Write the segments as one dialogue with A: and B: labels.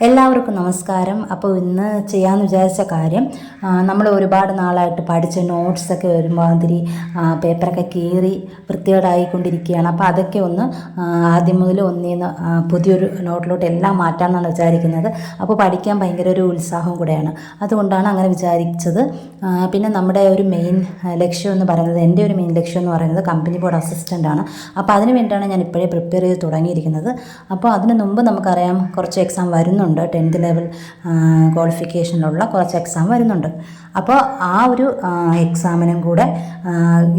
A: എല്ലാവർക്കും നമസ്കാരം. അപ്പോൾ ഇന്ന് ചെയ്യാമെന്ന് വിചാരിച്ച കാര്യം, നമ്മൾ ഒരുപാട് നാളായിട്ട് പഠിച്ച നോട്ട്സൊക്കെ ഒരുമാതിരി പേപ്പറൊക്കെ കീറി വൃത്തികേടായിക്കൊണ്ടിരിക്കുകയാണ്. അപ്പോൾ അതൊക്കെ ഒന്ന് ആദ്യം മുതൽ ഒന്നീന്ന് പുതിയൊരു നോട്ടിലോട്ട് എല്ലാം മാറ്റാമെന്നാണ് വിചാരിക്കുന്നത്. അപ്പോൾ പഠിക്കാൻ ഭയങ്കര ഒരു ഉത്സാഹം കൂടെയാണ്, അതുകൊണ്ടാണ് അങ്ങനെ വിചാരിച്ചത്. പിന്നെ നമ്മുടെ ഒരു മെയിൻ ലക്ഷ്യം എന്ന് പറയുന്നത്, എൻ്റെ ഒരു മെയിൻ ലക്ഷ്യം എന്ന് പറയുന്നത് കമ്പനി ബോർഡ് അസിസ്റ്റൻ്റാണ്. അപ്പോൾ അതിന് വേണ്ടിയാണ് ഞാൻ ഇപ്പോഴേ പ്രിപ്പയർ ചെയ്ത് തുടങ്ങിയിരിക്കുന്നത്. അപ്പോൾ അതിന് മുമ്പ് നമുക്കറിയാം കുറച്ച് എക്സാം വരുന്നുണ്ട്. 10th ലെവൽ ക്വാളിഫിക്കേഷനിലുള്ള കുറച്ച് എക്സാം വരുന്നുണ്ട്. അപ്പോൾ ആ ഒരു എക്സാമിനും കൂടെ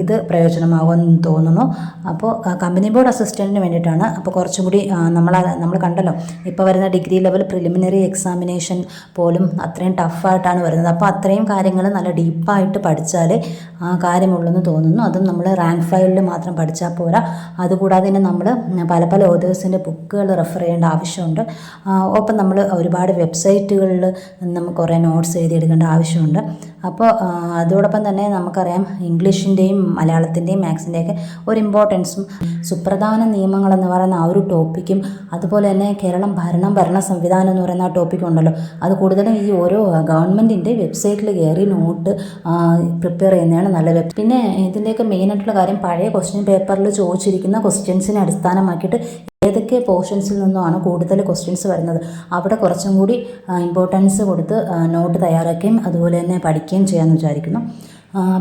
A: ഇത് പ്രയോജനമാകുമെന്ന് തോന്നുന്നു. അപ്പോൾ കമ്പനി ബോർഡ് അസിസ്റ്റൻറ്റിന് വേണ്ടിയിട്ടാണ്. അപ്പോൾ കുറച്ചും കൂടി നമ്മൾ കണ്ടല്ലോ, ഇപ്പോൾ വരുന്ന ഡിഗ്രി ലെവൽ പ്രിലിമിനറി എക്സാമിനേഷൻ പോലും അത്രയും ടഫായിട്ടാണ് വരുന്നത്. അപ്പോൾ അത്രയും കാര്യങ്ങൾ നല്ല ഡീപ്പായിട്ട് പഠിച്ചാലേ കാര്യമുള്ളെന്ന് തോന്നുന്നു. അതും നമ്മൾ റാങ്ക് ഫയലിൽ മാത്രം പഠിച്ചാൽ പോരാ. അതുകൂടാതെ തന്നെ നമ്മൾ പല ഓതേഴ്സിൻ്റെ ബുക്കുകൾ റെഫർ ചെയ്യേണ്ട ആവശ്യമുണ്ട്. ഒപ്പം നമ്മൾ ഒരുപാട് വെബ്സൈറ്റുകളിൽ നമുക്ക് കുറേ നോട്ട്സ് എഴുതിയെടുക്കേണ്ട ആവശ്യമുണ്ട്. അപ്പോൾ അതോടൊപ്പം തന്നെ നമുക്കറിയാം ഇംഗ്ലീഷിൻ്റെയും മലയാളത്തിൻ്റെയും മാത്സിൻ്റെയൊക്കെ ഒരു ഇമ്പോർട്ടൻസും സുപ്രധാന നിയമങ്ങളെന്ന് പറയുന്ന ആ ഒരു ടോപ്പിക്കും, അതുപോലെ തന്നെ കേരളം ഭരണ സംവിധാനം എന്ന് പറയുന്ന ആ ടോപ്പിക്കും ഉണ്ടല്ലോ, അത് കൂടുതലും ഈ ഓരോ ഗവൺമെൻറ്റിൻ്റെ വെബ്സൈറ്റിൽ കയറി നോട്ട് പ്രിപ്പയർ ചെയ്യുന്നതാണ് നല്ലത്. പിന്നെ ഇതിൻ്റെയൊക്കെ മെയിനായിട്ടുള്ള കാര്യം, പഴയ ക്വസ്റ്റ്യൻ പേപ്പറിൽ ചോദിച്ചിരിക്കുന്ന ക്വസ്റ്റ്യൻസിനെ അടിസ്ഥാനമാക്കിയിട്ട് ഏതൊക്കെ പോർഷൻസിൽ നിന്നുമാണ് കൂടുതൽ ക്വസ്റ്റ്യൻസ് വരുന്നത് അവിടെ കുറച്ചും കൂടി ഇമ്പോർട്ടൻസ് കൊടുത്ത് നോട്ട് തയ്യാറാക്കുകയും അതുപോലെ തന്നെ പഠിക്കുകയും ചെയ്യാമെന്ന് വിചാരിക്കുന്നു.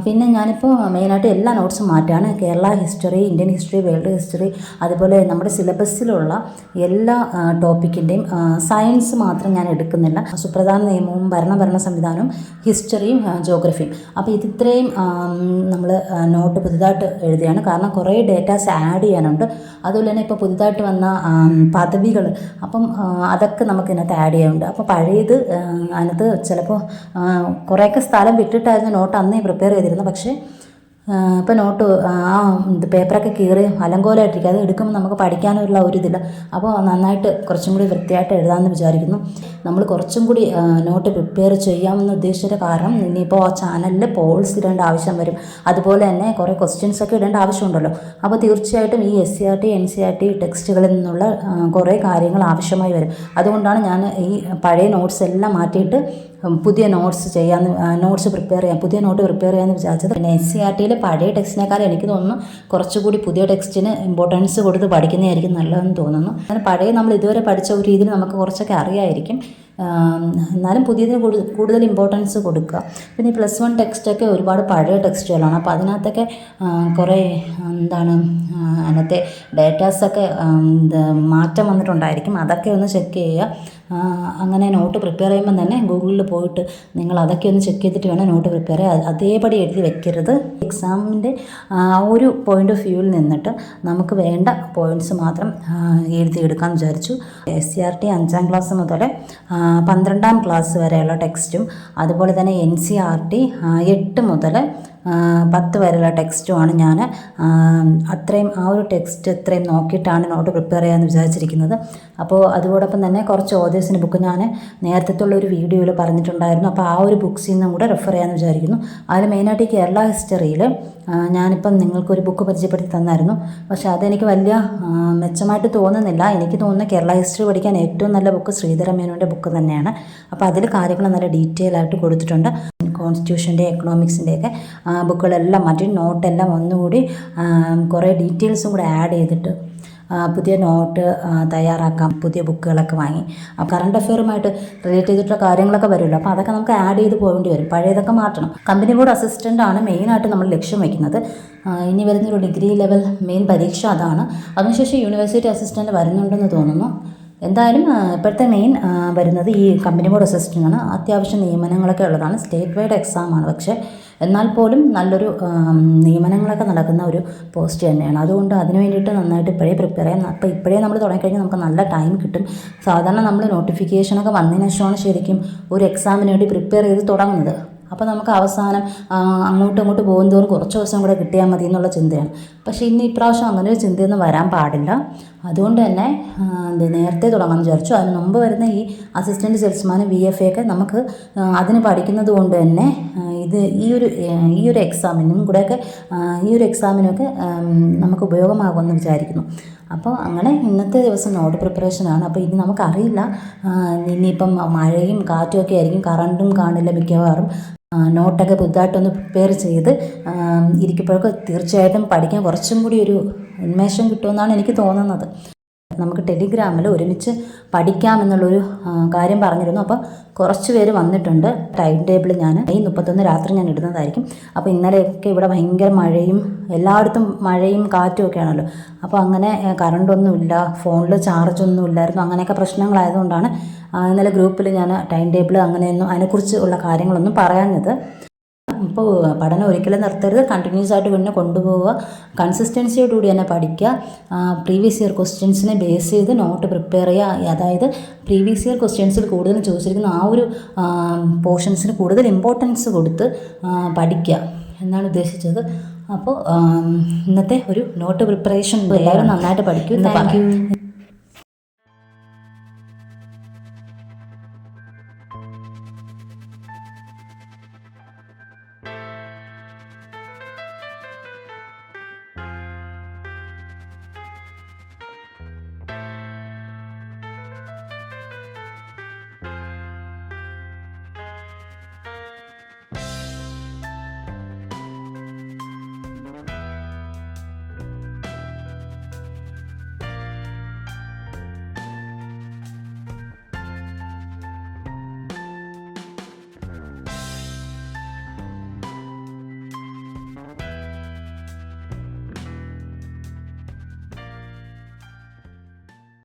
A: പിന്നെ ഞാനിപ്പോൾ മെയിനായിട്ട് എല്ലാ നോട്ട്സും മാറ്റാണ്. Kerala history, Indian history, world history, അതുപോലെ നമ്മുടെ സിലബസിലുള്ള എല്ലാ ടോപ്പിക്കിൻ്റെയും സയൻസ് മാത്രം ഞാൻ എടുക്കുന്നില്ല. സുപ്രധാന നിയമവും ഭരണ സംവിധാനവും ഹിസ്റ്ററിയും ജോഗ്രഫിയും. അപ്പോൾ ഇത്രയും നമ്മൾ നോട്ട് പുതുതായിട്ട് എഴുതിയാണ്. കാരണം കുറേ ഡേറ്റാസ് ആഡ് ചെയ്യാനുണ്ട്. അതുപോലെ തന്നെ ഇപ്പോൾ പുതുതായിട്ട് വന്ന പദവികൾ, അപ്പം അതൊക്കെ നമുക്ക് ഇതിനകത്ത് ആഡ് ചെയ്യാനുണ്ട്. അപ്പോൾ പഴയത് അതിനകത്ത് ചിലപ്പോൾ കുറേയൊക്കെ സ്ഥലം വിട്ടിട്ടായിരുന്നു നോട്ട് അന്നേ പ്രിപ്പയർ ചെയ്തിരുന്നു. പക്ഷേ ഇപ്പോൾ നോട്ട് പേപ്പറൊക്കെ കീറി അലങ്കോലമായിട്ടിരിക്കും. അത് എടുക്കുമ്പോൾ നമുക്ക് പഠിക്കാനുള്ള ഒരു ഇതില്ല. അപ്പോൾ നന്നായിട്ട് കുറച്ചും കൂടി വൃത്തിയായിട്ട് എഴുതാമെന്ന് വിചാരിക്കുന്നു. നമ്മൾ കുറച്ചും കൂടി നോട്ട് പ്രിപ്പയർ ചെയ്യാമെന്ന് ഉദ്ദേശിച്ചത് കാരണം, ഇനിയിപ്പോൾ ആ ചാനലിൽ പോൾസ് ഇടേണ്ട ആവശ്യം വരും. അതുപോലെ തന്നെ കുറേ ക്വസ്റ്റ്യൻസൊക്കെ ഇടേണ്ട ആവശ്യമുണ്ടല്ലോ. അപ്പോൾ തീർച്ചയായിട്ടും ഈ SCERT NCERT ടെക്സ്റ്റുകളിൽ നിന്നുള്ള കുറേ കാര്യങ്ങൾ ആവശ്യമായി വരും. അതുകൊണ്ടാണ് ഞാൻ ഈ പഴയ നോട്ട്സ് എല്ലാം മാറ്റിയിട്ട് പുതിയ നോട്ട്സ് പ്രിപ്പയർ ചെയ്യാം, പുതിയ നോട്ട് പ്രിപ്പയർ ചെയ്യാമെന്ന് വിചാരിച്ചത്. പിന്നെ SCERTയിൽ പഴയ ടെക്സ്റ്റിനേക്കാൾ എനിക്ക് തോന്നുന്നു കുറച്ചുകൂടി പുതിയ ടെക്സ്റ്റിന് ഇമ്പോർട്ടൻസ് കൊടുത്ത് പഠിക്കുന്നതായിരിക്കും നല്ലതെന്ന് തോന്നുന്നു. അങ്ങനെ പഴയ നമ്മൾ ഇതുവരെ പഠിച്ച ഒരു രീതിയിൽ നമുക്ക് കുറച്ചൊക്കെ അറിയാമായിരിക്കും. എന്നാലും പുതിയതിന് കൂടുതൽ ഇമ്പോർട്ടൻസ് കൊടുക്കുക. പിന്നെ ഈ +1 ടെക്സ്റ്റൊക്കെ ഒരുപാട് പഴയ ടെക്സ്റ്റുകളാണ്. അപ്പോൾ അതിനകത്തൊക്കെ കുറേ അതിനകത്തെ ഡേറ്റാസൊക്കെ മാറ്റം വന്നിട്ടുണ്ടായിരിക്കും. അതൊക്കെ ഒന്ന് ചെക്ക് ചെയ്യുക. അങ്ങനെ നോട്ട് പ്രിപ്പയർ ചെയ്യുമ്പോൾ തന്നെ ഗൂഗിളിൽ പോയിട്ട് നിങ്ങൾ അതൊക്കെ ഒന്ന് ചെക്ക് ചെയ്തിട്ട് വേണം നോട്ട് പ്രിപ്പയർ ചെയ്യാൻ. അതേപടി എഴുതി വെക്കരുത്. എക്സാമിൻ്റെ ആ ഒരു പോയിൻ്റ് ഓഫ് വ്യൂവിൽ നിന്നിട്ട് നമുക്ക് വേണ്ട പോയിൻറ്റ്സ് മാത്രം എഴുതിയെടുക്കാമെന്ന് വിചാരിച്ചു. SCERT 5ാം ക്ലാസ് മുതൽ 12ാം ക്ലാസ് വരെയുള്ള ടെക്സ്റ്റും, അതുപോലെ തന്നെ NCERT 8 മുതൽ 10 വരെയുള്ള ടെക്സ്റ്റുമാണ് ഞാൻ അത്രയും ആ ഒരു ടെക്സ്റ്റ് ഇത്രയും നോക്കിയിട്ടാണ് നോട്ട് പ്രിപ്പയർ ചെയ്യാമെന്ന് വിചാരിച്ചിരിക്കുന്നത്. അപ്പോൾ അതോടൊപ്പം തന്നെ കുറച്ച് ഓതേഴ്സിൻ്റെ ബുക്ക് ഞാൻ നേരത്തെ ഉള്ള ഒരു വീഡിയോയിൽ പറഞ്ഞിട്ടുണ്ടായിരുന്നു. അപ്പോൾ ആ ഒരു ബുക്സിൽ നിന്നും കൂടെ റെഫർ ചെയ്യാമെന്ന് വിചാരിക്കുന്നു. അതിൽ മെയിനായിട്ട് ഈ കേരള ഹിസ്റ്ററിയിൽ ഞാനിപ്പം നിങ്ങൾക്കൊരു ബുക്ക് പരിചയപ്പെടുത്തി തന്നായിരുന്നു. പക്ഷേ അതെനിക്ക് വലിയ മെച്ചമായിട്ട് തോന്നുന്നില്ല. എനിക്ക് തോന്നുന്ന കേരള ഹിസ്റ്ററി പഠിക്കാൻ ഏറ്റവും നല്ല ബുക്ക് ശ്രീധര മേനോൻ്റെ ബുക്ക് തന്നെയാണ്. അപ്പോൾ അതിൽ കാര്യങ്ങൾ നല്ല ഡീറ്റെയിൽ ആയിട്ട് കൊടുത്തിട്ടുണ്ട്. കോൺസ്റ്റിറ്റ്യൂഷൻ്റെ എക്കണോമിക്സിൻ്റെയൊക്കെ ബുക്കുകളെല്ലാം മാറ്റി നോട്ടെല്ലാം ഒന്നുകൂടി കുറേ ഡീറ്റെയിൽസും കൂടെ ആഡ് ചെയ്തിട്ട് പുതിയ നോട്ട് തയ്യാറാക്കാം. പുതിയ ബുക്കുകളൊക്കെ വാങ്ങി കറണ്ട് അഫെയറുമായിട്ട് റിലേറ്റ് ചെയ്തിട്ടുള്ള കാര്യങ്ങളൊക്കെ വരുമല്ലോ. അപ്പോൾ അതൊക്കെ നമുക്ക് ആഡ് ചെയ്ത് പോകേണ്ടി വരും. പഴയതൊക്കെ മാറ്റണം. കമ്പനി ബോർഡ് അസിസ്റ്റൻ്റാണ് മെയിനായിട്ട് നമ്മൾ ലക്ഷ്യം വയ്ക്കുന്നത്. ഇനി വരുന്നൊരു ഡിഗ്രി ലെവൽ മെയിൻ പരീക്ഷ അതാണ്. അതിനുശേഷം യൂണിവേഴ്സിറ്റി അസിസ്റ്റൻ്റ് വരുന്നുണ്ടെന്ന് തോന്നുന്നു. എന്തായാലും ഇപ്പോഴത്തെ മെയിൻ വരുന്നത് ഈ കമ്പനി ബോർഡ് അസിസ്റ്റൻ്റാണ്. അത്യാവശ്യം നിയമനങ്ങളൊക്കെ ഉള്ളതാണ്. സ്റ്റേറ്റ് വൈഡ് എക്സാമാണ്. പക്ഷേ എന്നാൽ പോലും നല്ലൊരു നിയമനങ്ങളൊക്കെ നടക്കുന്ന ഒരു പോസ്റ്റ് തന്നെയാണ്. അതുകൊണ്ട് അതിന് വേണ്ടിയിട്ട് നന്നായിട്ട് ഇപ്പോഴേ പ്രിപ്പയർ ചെയ്യാം. അപ്പോൾ ഇപ്പോഴേ നമ്മൾ തുടങ്ങിക്കഴിഞ്ഞാൽ നമുക്ക് നല്ല ടൈം കിട്ടും. സാധാരണ നമ്മൾ നോട്ടിഫിക്കേഷനൊക്കെ വന്നതിന് ശേഷമാണ് ശരിക്കും ഒരു എക്സാമിന് വേണ്ടി പ്രിപ്പയർ ചെയ്ത് തുടങ്ങുന്നത്. അപ്പോൾ നമുക്ക് അവസാനം അങ്ങോട്ട് പോകുന്നതോറും കുറച്ച് ദിവസം കൂടെ കിട്ടിയാൽ മതി എന്നുള്ള ചിന്തയാണ്. പക്ഷേ ഇപ്രാവശ്യം അങ്ങനെ ഒരു ചിന്തയൊന്നും വരാൻ പാടില്ല. അതുകൊണ്ട് തന്നെ നേരത്തെ തുടങ്ങാമെന്ന് വിചാരിച്ചു. അതിന് മുമ്പ് വരുന്ന ഈ അസിസ്റ്റൻറ്റ് സെയിൽസ്മാൻ VFA ഒക്കെ നമുക്ക് അതിന് പഠിക്കുന്നത് കൊണ്ട് തന്നെ ഈ ഒരു എക്സാമിനും കൂടെയൊക്കെ ഈ ഒരു എക്സാമിനൊക്കെ നമുക്ക് ഉപയോഗമാകുമെന്ന് വിചാരിക്കുന്നു. അപ്പോൾ അങ്ങനെ ഇന്നത്തെ ദിവസം നോട്ട് പ്രിപ്പറേഷനാണ്. അപ്പോൾ ഇനി നമുക്കറിയില്ല, ഇനിയിപ്പം മഴയും കാറ്റും ഒക്കെ ആയിരിക്കും, കറണ്ടും കാണില്ല മിക്കവാറും. നോട്ടൊക്കെ പുതുതായിട്ടൊന്ന് പ്രിപ്പയർ ചെയ്ത് ഇരിക്കുമ്പോഴൊക്കെ തീർച്ചയായിട്ടും പഠിക്കാൻ കുറച്ചും കൂടി ഒരു ഉന്മേഷം കിട്ടുമെന്നാണ് എനിക്ക് തോന്നുന്നത്. നമുക്ക് ടെലിഗ്രാമിൽ ഒരുമിച്ച് പഠിക്കാമെന്നുള്ളൊരു കാര്യം പറഞ്ഞിരുന്നു. അപ്പോൾ കുറച്ച് പേര് വന്നിട്ടുണ്ട്. ടൈം ടേബിൾ ഞാൻ ഈ 31 രാത്രി ഞാൻ ഇടുന്നതായിരിക്കും. അപ്പോൾ ഇന്നലെയൊക്കെ ഇവിടെ ഭയങ്കര മഴയും എല്ലായിടത്തും മഴയും കാറ്റും ഒക്കെ ആണല്ലോ. അപ്പോൾ അങ്ങനെ കറണ്ടൊന്നുമില്ല, ഫോണിൽ ചാർജൊന്നും ഇല്ലായിരുന്നു. അങ്ങനെയൊക്കെ പ്രശ്നങ്ങളായതുകൊണ്ടാണ് ഇന്നലെ ഗ്രൂപ്പിൽ ഞാൻ ടൈം ടേബിൾ അങ്ങനെയൊന്നും അതിനെക്കുറിച്ച് ഉള്ള കാര്യങ്ങളൊന്നും പറയാഞ്ഞത്. അപ്പോൾ പഠനം ഒരിക്കലും നിർത്തരുത്, കണ്ടിന്യൂസ് ആയിട്ട് പിന്നെ കൊണ്ടുപോവുക, കൺസിസ്റ്റൻസിയോടുകൂടി തന്നെ പഠിക്കുക. പ്രീവിയസ് ഇയർ ക്വസ്റ്റ്യൻസിനെ ബേസ് ചെയ്ത് നോട്ട് പ്രിപ്പയർ ചെയ്യുക. അതായത് പ്രീവിയസ് ഇയർ ക്വസ്റ്റ്യൻസിൽ കൂടുതലും ചോദിച്ചിരിക്കുന്ന ആ ഒരു പോർഷൻസിന് കൂടുതൽ ഇമ്പോർട്ടൻസ് കൊടുത്ത് പഠിക്കുക എന്നാണ് ഉദ്ദേശിച്ചത്. അപ്പോൾ ഇന്നത്തെ ഒരു നോട്ട് പ്രിപ്പറേഷൻ എല്ലാവരും നന്നായിട്ട് പഠിക്കും. Thank you.